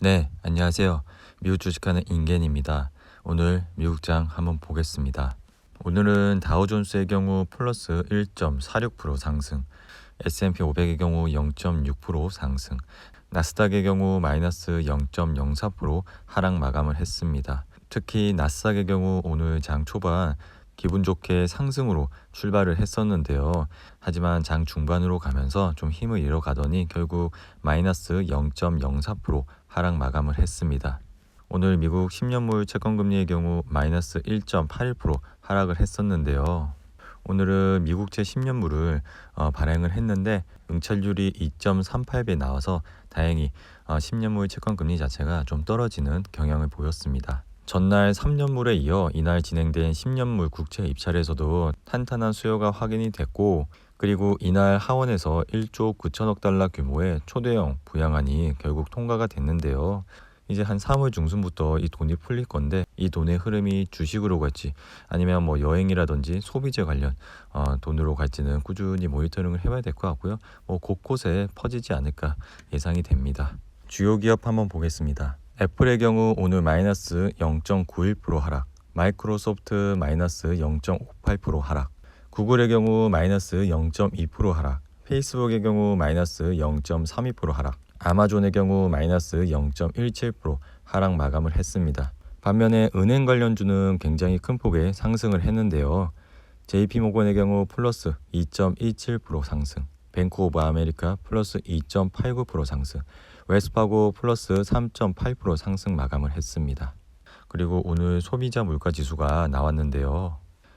네, 안녕하세요. 미국 주식하는 인겐입니다. 오늘 미국장 한번 보겠습니다. 오늘은 다우존스의 경우 플러스 1.46% 상승, S&P 500의 경우 0.6% 상승, 나스닥의 경우 마이너스 0.04% 하락 마감을 했습니다. 특히 나스닥의 경우 오늘 장 초반 기분 좋게 상승으로 출발을 했었는데요. 하지만 장 중반으로 가면서 좀 힘을 잃어가더니 결국 마이너스 0.04% 하락 마감을 했습니다. 오늘 미국 10년물 채권금리의 경우 마이너스 1.81% 하락을 했었는데요. 오늘은 미국채 10년물을 발행을 했는데 응찰률이 2.38배 나와서 다행히 10년물 채권금리 자체가 좀 떨어지는 경향을 보였습니다. 전날 3년물에 이어 이날 진행된 10년물 국채 입찰에서도 탄탄한 수요가 확인이 됐고, 그리고 이날 하원에서 1조 9천억 달러 규모의 초대형 부양안이 결국 통과가 됐는데요. 이제 한 3월 중순부터 이 돈이 풀릴 건데, 이 돈의 흐름이 주식으로 갈지 아니면 뭐 여행이라든지 소비재 관련 돈으로 갈지는 꾸준히 모니터링을 해봐야 될 것 같고요. 뭐 곳곳에 퍼지지 않을까 예상이 됩니다. 주요 기업 한번 보겠습니다. 애플의 경우 오늘 마이너스 0.91% 하락, 마이크로소프트 마이너스 0.58% 하락, 구글의 경우 마이너스 0.2% 하락, 페이스북의 경우 마이너스 0.32% 하락, 아마존의 경우 마이너스 0.17% 하락 마감을 했습니다. 반면에 은행 관련주는 굉장히 큰 폭의 상승을 했는데요. JP모건의 경우 플러스 2.17% 상승, 뱅크 오브 아메리카 플러스 2.89% 상승, 웰스파고 플러스 3.8% 상승 마감을 했습니다. 그리고 오늘 소비자 물가 지수가 나왔는데요.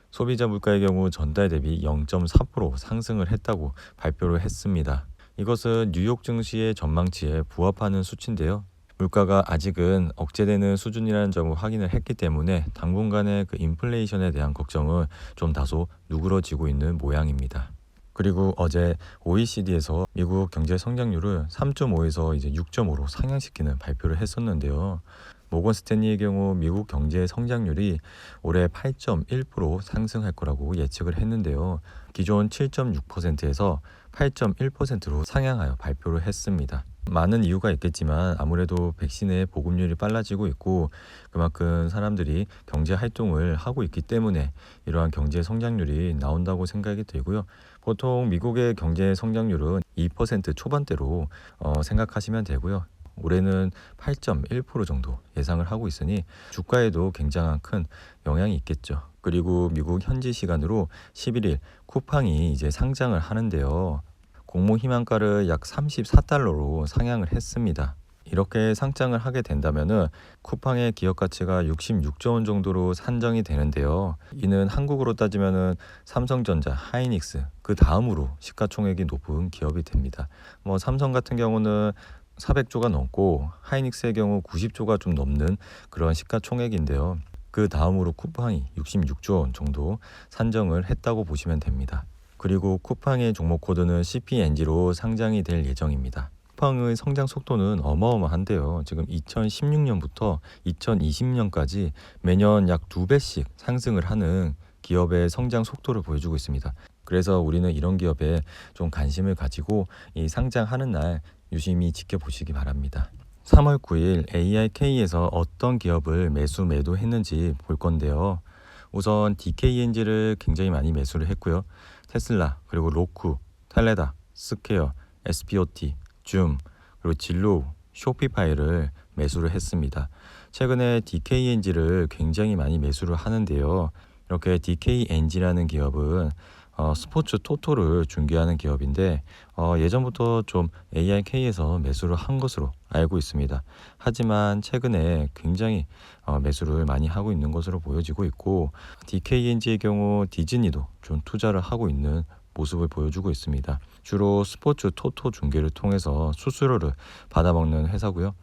소비자 물가의 경우 전달 대비 0.4% 상승을 했다고 발표를 했습니다. 이것은 뉴욕 증시의 전망치에 부합하는 수치인데요. 물가가 아직은 억제되는 수준이라는 점을 확인을 했기 때문에 당분간의 그 인플레이션에 대한 걱정은 좀 다소 누그러지고 있는 모양입니다. 그리고 어제 OECD에서 미국 경제 성장률을 3.5에서 이제 6.5로 상향시키는 발표를 했었는데요. 모건 스탠리의 경우 미국 경제 성장률이 올해 8.1% 상승할 거라고 예측을 했는데요. 기존 7.6%에서 8.1%로 상향하여 발표를 했습니다. 많은 이유가 있겠지만 아무래도 백신의 보급률이 빨라지고 있고 그만큼 사람들이 경제 활동을 하고 있기 때문에 이러한 경제 성장률이 나온다고 생각이 들고요. 보통 미국의 경제 성장률은 2% 초반대로 생각하시면 되고요. 올해는 8.1% 정도 예상을 하고 있으니 주가에도 굉장한 큰 영향이 있겠죠. 그리고 미국 현지 시간으로 11일 쿠팡이 이제 상장을 하는데요. 공모 희망가를 약 34달러로 상향을 했습니다. 이렇게 상장을 하게 된다면은 쿠팡의 기업 가치가 66조 원 정도로 산정이 되는데요. 이는 한국으로 따지면은 삼성전자, 하이닉스 그 다음으로 시가총액이 높은 기업이 됩니다. 뭐 삼성 같은 경우는 400조가 넘고 하이닉스의 경우 90조가 좀 넘는 그런 시가총액인데요. 그 다음으로 쿠팡이 66조 원 정도 산정을 했다고 보시면 됩니다. 그리고 쿠팡의 종목 코드는 CPNG로 상장이 될 예정입니다. 쿠팡의 성장 속도는 어마어마한데요. 지금 2016년부터 2020년까지 매년 약 2배씩 상승을 하는 기업의 성장 속도를 보여주고 있습니다. 그래서 우리는 이런 기업에 좀 관심을 가지고 이 상장하는 날 유심히 지켜보시기 바랍니다. 3월 9일 AIK에서 어떤 기업을 매도했는지 볼 건데요. 우선 DKNG를 굉장히 많이 매수를 했고요. 테슬라, 그리고 로쿠, 텔레다, 스퀘어, SPOT, 줌, 그리고 진로, 쇼피파이를 매수를 했습니다. 최근에 DKNG를 굉장히 많이 매수를 하는데요. 이렇게 DKNG라는 기업은 스포츠 토토를 중개하는 기업인데 예전부터 좀 AIK에서 매수를 한 것으로 알고 있습니다. 하지만 최근에 굉장히 매수를 많이 하고 있는 것으로 보여지고 있고 DKNG의 경우 디즈니도 좀 투자를 하고 있는 모습을 보여주고 있습니다. 주로 스포츠 토토 중개를 통해서 수수료를 받아먹는 회사고요.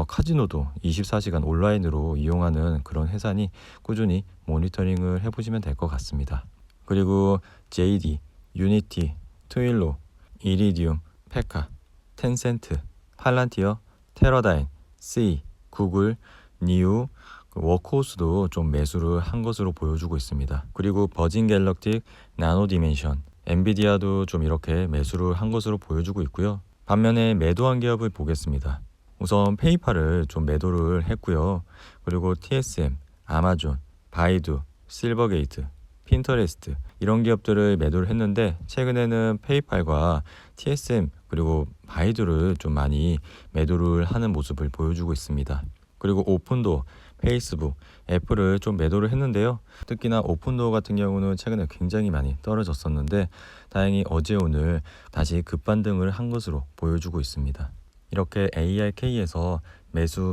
카지노도 24시간 온라인으로 이용하는 그런 회사니 꾸준히 모니터링을 해보시면 될 것 같습니다. 그리고 JD, 유니티, 트윌로, 이리디움, 페카, 텐센트, 팔란티어, 테러다인, C, 구글, 니우, 워크호스도 좀 매수를 한 것으로 보여주고 있습니다. 그리고 버진 갤럭틱, 나노 디멘션, 엔비디아도 좀 이렇게 매수를 한 것으로 보여주고 있고요. 반면에 매도한 기업을 보겠습니다. 우선 페이팔을 좀 매도를 했고요. 그리고 TSM, 아마존, 바이두, 실버게이트, 핀터레스트 이런 기업들을 매도를 했는데 최근에는 페이팔과 TSM 그리고 바이두를 좀 많이 매도를 하는 모습을 보여주고 있습니다. 그리고 오픈도어, 페이스북, 애플을 좀 매도를 했는데요. 특히나 오픈도어 같은 경우는 최근에 굉장히 많이 떨어졌었는데 다행히 어제 오늘 다시 급반등을 한 것으로 보여주고 있습니다. 이렇게 ARK에서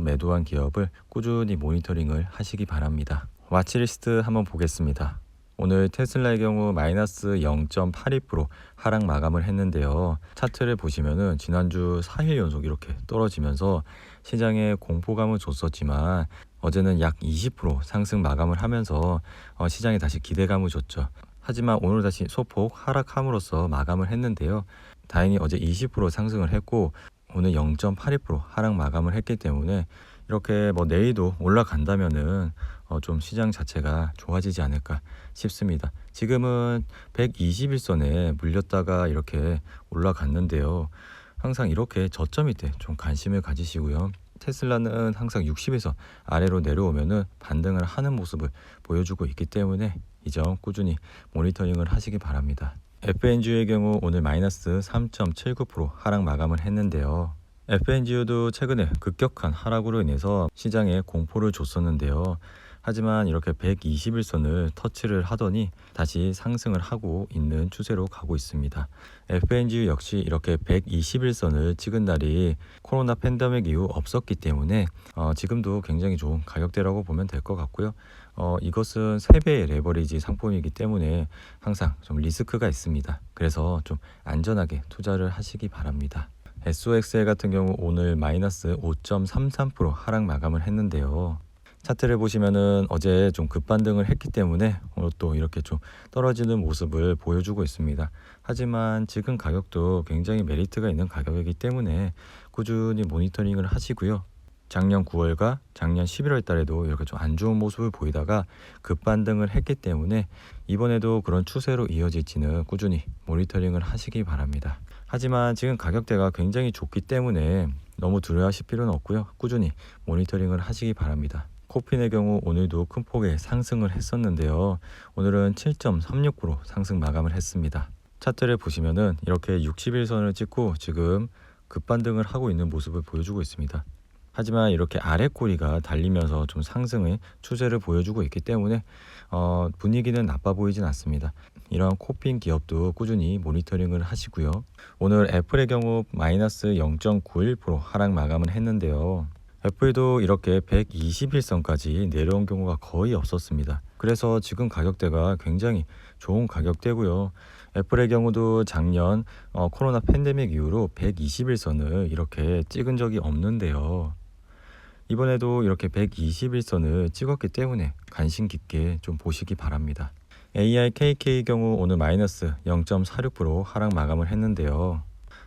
매도한 기업을 꾸준히 모니터링을 하시기 바랍니다. 와치리스트 한번 보겠습니다. 오늘 테슬라의 경우 마이너스 0.82% 하락 마감을 했는데요. 차트를 보시면은 지난주 4일 연속 이렇게 떨어지면서 시장에 공포감을 줬었지만 어제는 약 20% 상승 마감을 하면서 시장에 다시 기대감을 줬죠. 하지만 오늘 다시 소폭 하락함으로써 마감을 했는데요. 다행히 어제 20% 상승을 했고 오늘 0.82% 하락 마감을 했기 때문에 이렇게 내일도 올라간다면은 좀 시장 자체가 좋아지지 않을까 싶습니다. 지금은 121선에 물렸다가 이렇게 올라갔는데요. 항상 이렇게 저점일 때 좀 관심을 가지시고요. 테슬라는 항상 60에서 아래로 내려오면은 반등을 하는 모습을 보여주고 있기 때문에 이 점 꾸준히 모니터링을 하시기 바랍니다. FNG의 경우 오늘 마이너스 3.79% 하락 마감을 했는데요. FNG도 최근에 급격한 하락으로 인해서 시장에 공포를 줬었는데요. 하지만 이렇게 121선을 터치를 하더니 다시 상승을 하고 있는 추세로 가고 있습니다. FNG 역시 이렇게 121선을 찍은 날이 코로나 팬데믹 이후 없었기 때문에 지금도 굉장히 좋은 가격대라고 보면 될 것 같고요. 이것은 3배의 레버리지 상품이기 때문에 항상 좀 리스크가 있습니다. 그래서 좀 안전하게 투자를 하시기 바랍니다. SOXL 같은 경우 오늘 마이너스 5.33% 하락 마감을 했는데요. 차트를 보시면은 어제 좀 급반등을 했기 때문에 오늘 또 이렇게 좀 떨어지는 모습을 보여주고 있습니다. 하지만 지금 가격도 굉장히 메리트가 있는 가격이기 때문에 꾸준히 모니터링을 하시고요. 작년 9월과 작년 11월 달에도 이렇게 좀 안 좋은 모습을 보이다가 급반등을 했기 때문에 이번에도 그런 추세로 이어질지는 꾸준히 모니터링을 하시기 바랍니다. 하지만 지금 가격대가 굉장히 좋기 때문에 너무 두려워하실 필요는 없고요. 꾸준히 모니터링을 하시기 바랍니다. 코핀의 경우 오늘도 큰 폭의 상승을 했었는데요. 오늘은 7.36% 상승 마감을 했습니다. 차트를 보시면은 이렇게 61선을 찍고 지금 급반등을 하고 있는 모습을 보여주고 있습니다. 하지만 이렇게 아래 꼬리가 달리면서 좀 상승의 추세를 보여주고 있기 때문에 분위기는 나빠 보이진 않습니다. 이러한 코핀 기업도 꾸준히 모니터링을 하시고요. 오늘 애플의 경우 마이너스 0.91% 하락 마감을 했는데요. 애플도 이렇게 121선까지 내려온 경우가 거의 없었습니다. 그래서 지금 가격대가 굉장히 좋은 가격대고요. 애플의 경우도 작년 코로나 팬데믹 이후로 121선을 이렇게 찍은 적이 없는데요. 이번에도 이렇게 121선을 찍었기 때문에 관심 깊게 좀 보시기 바랍니다. ARKK 경우 오늘 마이너스 0.46% 하락 마감을 했는데요.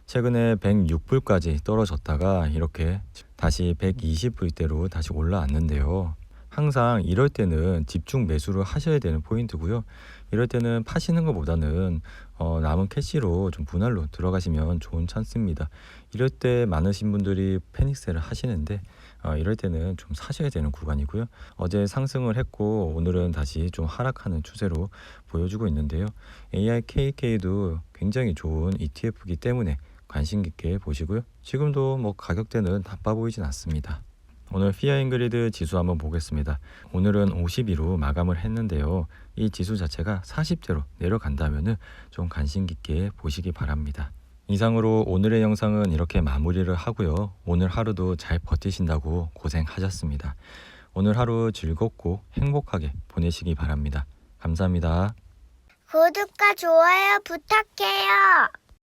최근에 106불까지 떨어졌다가 이렇게 다시 120불대로 다시 올라왔는데요. 항상 이럴 때는 집중 매수를 하셔야 되는 포인트고요. 이럴 때는 파시는 것보다는 남은 캐시로 좀 분할로 들어가시면 좋은 찬스입니다. 이럴 때 많으신 분들이 패닉셀을 하시는데 이럴 때는 좀 사셔야 되는 구간이고요. 어제 상승을 했고 오늘은 다시 좀 하락하는 추세로 보여주고 있는데요. ARKK도 굉장히 좋은 ETF이기 때문에 관심 깊게 보시고요. 지금도 가격대는 나빠 보이진 않습니다. 오늘 피어잉그리드 지수 한번 보겠습니다. 오늘은 52로 마감을 했는데요. 이 지수 자체가 40대로 내려간다면 좀 관심 깊게 보시기 바랍니다. 이상으로 오늘의 영상은 이렇게 마무리를 하고요. 오늘 하루도 잘 버티신다고 고생하셨습니다. 오늘 하루 즐겁고 행복하게 보내시기 바랍니다. 감사합니다. 구독과 좋아요 부탁해요.